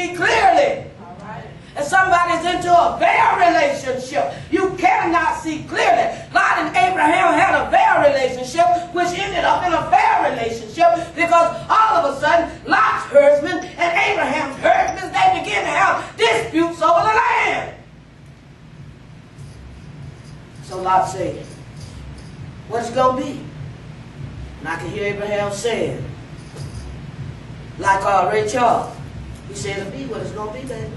see clearly. And somebody's into a veil relationship. You cannot see clearly. Lot and Abraham had a veil relationship, which ended up in a veil relationship because all of a sudden, Lot's herdsmen and Abraham's herdsmen, they begin to have disputes over the land. So Lot said, what's it going to be? And I can hear Abraham saying, like Ray Charles, he said, it'll be what it's going to be, baby.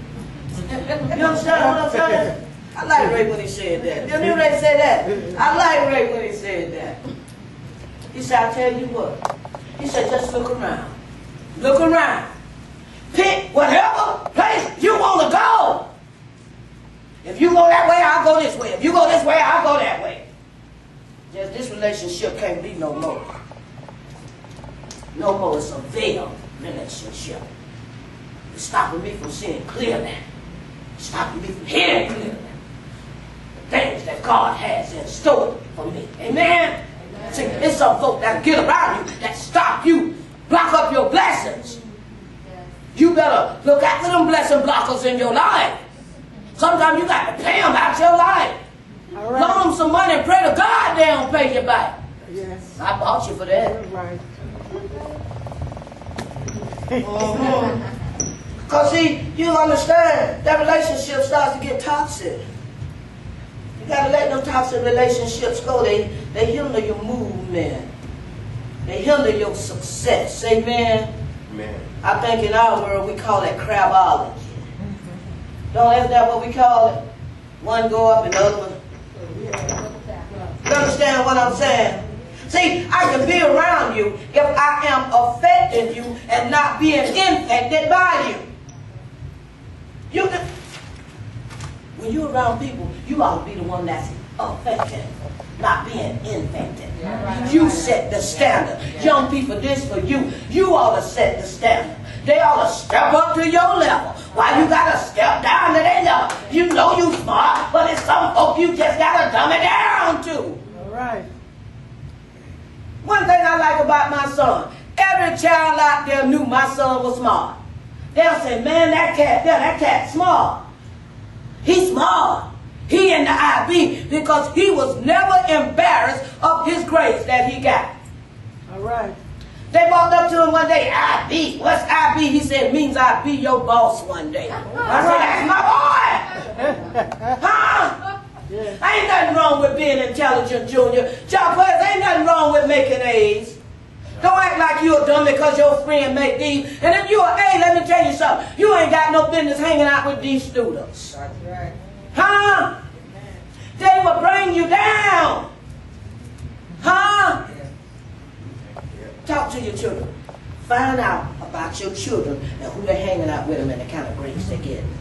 You understand what I'm saying? I like Ray when he said that. Didn't you Ray say that? I like Ray when he said that. He said, I'll tell you what. He said, just look around. Look around. Pick whatever place you want to go. If you go that way, I'll go this way. If you go this way, I'll go that way. Just this relationship can't be no more. No more. It's a veiled relationship. It's stopping me from seeing clearly. Stopping me from hearing clearly the things that God has in store for me. Amen? Amen. See, there's some folk that get around you that stop you, block up your blessings. Yes. You better look after them blessing blockers in your life. Sometimes you got to pay them out your life. Right. Loan them some money and pray to God they don't pay you back. Yes. I bought you for that. Right. Because see, you understand, that relationship starts to get toxic. You got to let them toxic relationships go. They hinder your movement. They hinder your success. Amen? Amen. I think in our world we call that crabology. Isn't that what we call it? One go up and the other one. You understand what I'm saying? See, I can be around you if I am affecting you and not being infected by you. When you're around people, you ought to be the one that's affected, not being infected. Yeah, right. You set the standard. Yeah. Young people, this for you. You ought to set the standard. They ought to step up to your level. Why you got to step down to their level? You know you smart, but it's some folk you just got to dumb it down to. All right. One thing I like about my son, every child out there knew my son was smart. They'll say, man, that cat's smart. He's smart. He in the IB because he was never embarrassed of his grades that he got. All right. They walked up to him one day, IB. What's IB? He said, it means I'll be your boss one day. I said, that's my boy. Huh? Yeah. Ain't nothing wrong with being intelligent, Junior. Y'all players, ain't nothing wrong with making A's. Don't act like you're dumb because your friend made these. And if you're an A, let me tell you something. You ain't got no business hanging out with these students. That's right. Huh? They will bring you down. Huh? Talk to your children. Find out about your children and who they're hanging out with them and the kind of grades they're getting.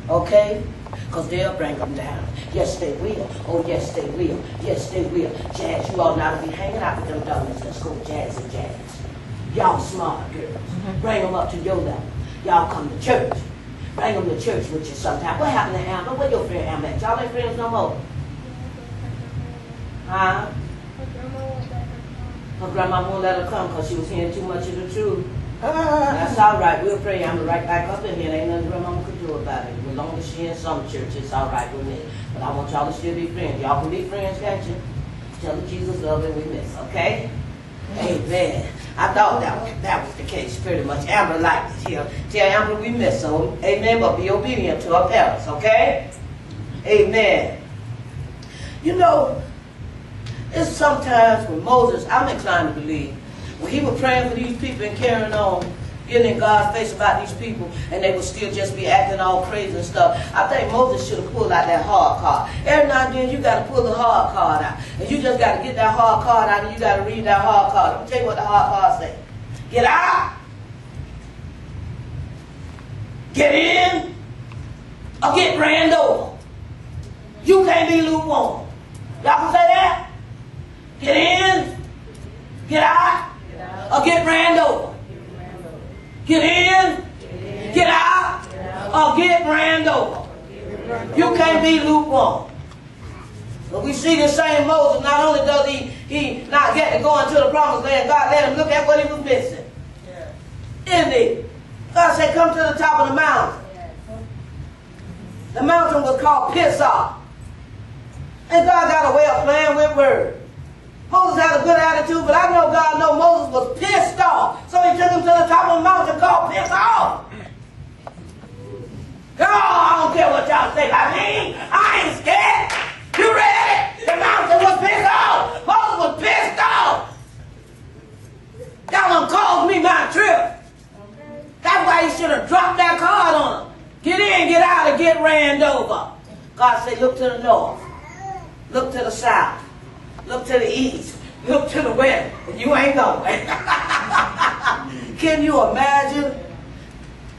Okay? Because they'll bring them down. Yes, they will. Oh, yes, they will. Yes, they will. Jazz, you ought not to be hanging out with them dummies in school. Jazz and Jazz. Y'all smart girls. Bring them up to your level. Y'all come to church. Bring them to church with you sometime. What happened to Amber? Where your friend Amber at? Y'all ain't friends no more? Huh? Her grandma won't let her come because she was hearing too much of the truth. That's all right. We'll pray. I'm right back up in here. Ain't nothing grandma could do about it. As long as she in some church, it's all right with me. But I want y'all to still be friends. Y'all can be friends, can't you? Tell her Jesus love and we miss, okay? Amen. I thought that was the case pretty much. Amber liked it here. Tell Amber we miss her. Amen. But be obedient to her parents, okay? Amen. You know, it's sometimes when Moses, I'm inclined to believe, when he was praying for these people and carrying on, getting in God's face about these people, and they would still just be acting all crazy and stuff, I think Moses should have pulled out that hard card. Every now and then you got to pull the hard card out. And you just got to get that hard card out and you got to read that hard card. Let me tell you what the hard card say. Get out, get in, or get ran over. You can't be lukewarm. Y'all can say that? Get in, get out, or get ran over. Get in, get out, or get ran over. You can't be lukewarm. But we see the same Moses. Not only does he not get to go into the promised land, God let him look at what he was missing. Isn't he? God said, come to the top of the mountain. The mountain was called Pisgah. And God got a way of playing with words. Moses had a good attitude, but I know God knows Moses was pissed off. So he took him to the top of the mountain called Pisgah. Come on, I don't care what y'all say about me. I ain't scared. You ready? The mountain was pissed off. Moses was pissed off. Y'all done caused me my trip. That's why he should have dropped that card on him. Get in, get out, and get ran over. God said, look to the north. Look to the south. Look to the east. Look to the west. And you ain't going. Can you imagine?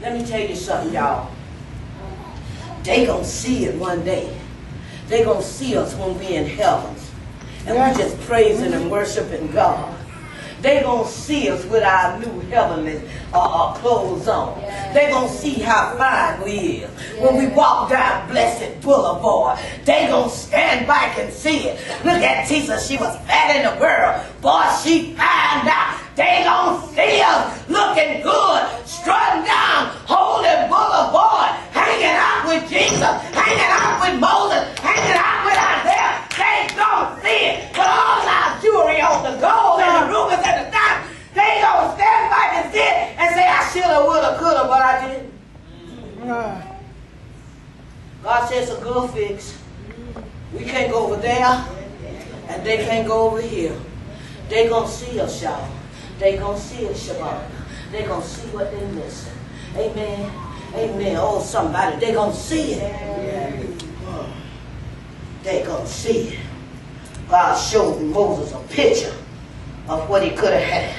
Let me tell you something, y'all. They gonna see it one day. They gonna see us when we in heaven. And we just praising and worshiping God. They gonna see us with our new heavenly clothes on. They gonna see how fine we is. When we walk down Blessed Boulevard, they gonna stand back and see it. Look at Tisa, she was fat in the world. Boy, she fine now. They gonna see us looking good, strutting down Holy Boulevard, hanging out with Jesus, hanging out with Moses, hanging out with Isaiah. They gonna see it with all our jewelry on, the gold and the rubies and the diamonds. They gonna stand back and see it and say, I shoulda, woulda, coulda, but I didn't. God says it's a good fix. We can't go over there, and they can't go over here. They gonna see us, y'all. They gonna see us, Shabbat. They gonna see what they missing. Amen. Amen. Oh, somebody, they gonna see it. They gonna see it. God showed Moses a picture of what he could have had.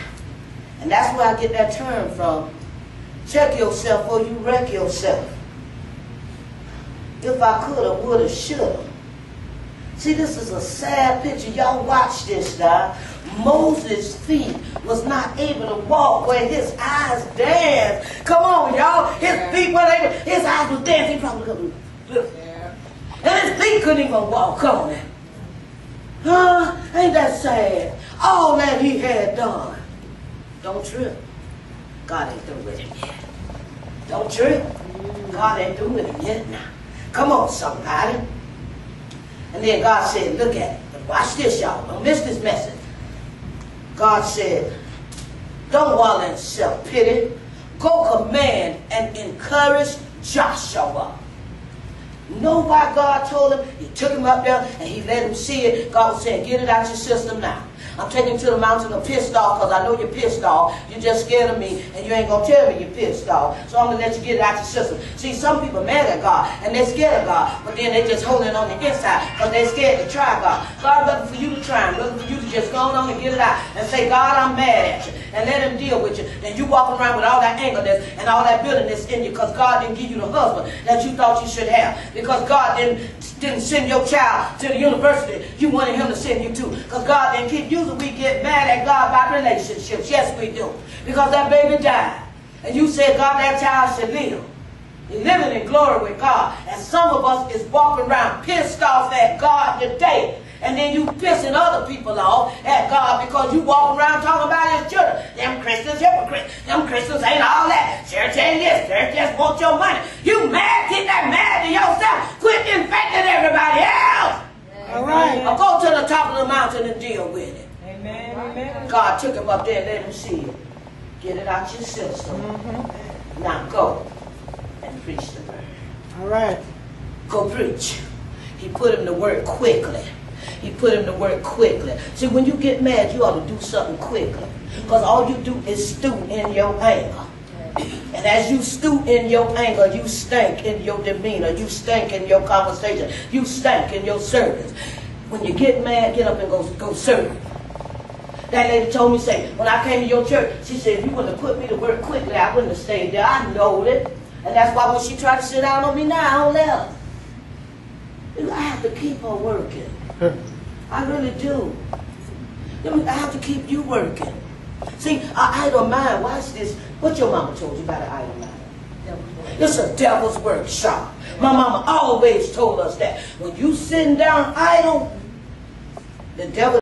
And that's where I get that term from. Check yourself or you wreck yourself. If I coulda, woulda, shoulda. See, this is a sad picture. Y'all watch this now. Moses' feet was not able to walk where his eyes danced. Come on, y'all. His feet weren't able, his eyes was dancing. He probably couldn't look. And his feet couldn't even walk. Come on now. Huh? Ain't that sad? All that he had done. Don't trip. God ain't through with him yet. Don't trip. God ain't through with him yet now. Come on, somebody. And then God said, look at it. But watch this, y'all. Don't miss this message. God said, don't wallow in self-pity. Go command and encourage Joshua. Know why God told him? He took him up there and he let him see it. God was saying, get it out your system now. I'm taking you to the mountain of pissed off because I know you're pissed off. You're just scared of me and you ain't going to tell me you're pissed off. So I'm going to let you get it out your system. See, some people mad at God and they're scared of God, but then they just holding on the inside because they're scared to try God. God looking for you to try him, looking for you to just go on and get it out and say, God, I'm mad at you, and let him deal with you. And you walking around with all that angerness and all that bitterness in you because God didn't give you the husband that you thought you should have. Because God didn't send your child to the university you wanted him to send you to. Because God didn't keep you. We get mad at God by relationships. Yes, we do. Because that baby died. And you said, God, that child should live. You're living in glory with God. And some of us is walking around pissed off at God today. And then you pissing other people off at God because you walk around talking about his children. Them Christians, hypocrites. Them Christians ain't all that. Church ain't this. Church just wants your money. You mad? Get that mad to yourself. Quit infecting everybody else. All right. Or go to the top of the mountain and deal with it. Amen. Amen. God took him up there and let him see it. Get it out your system. Now go and preach the word. All right. Go preach. He put him to work quickly. He put him to work quickly. See, when you get mad, you ought to do something quickly. Because all you do is stew in your anger. And as you stew in your anger, you stink in your demeanor. You stink in your conversation. You stink in your service. When you get mad, get up and go serve. That lady told me, say, when I came to your church, she said, if you wouldn't have put me to work quickly, I wouldn't have stayed there. I know it. And that's why when she tried to sit down on me now, I don't let her. I have to keep her working. I really do. I have to keep you working. See, an idle mind, watch this. What your mama told you about an idle mind? It's a devil's workshop. My mama always told us that. When you sitting down idle, the devil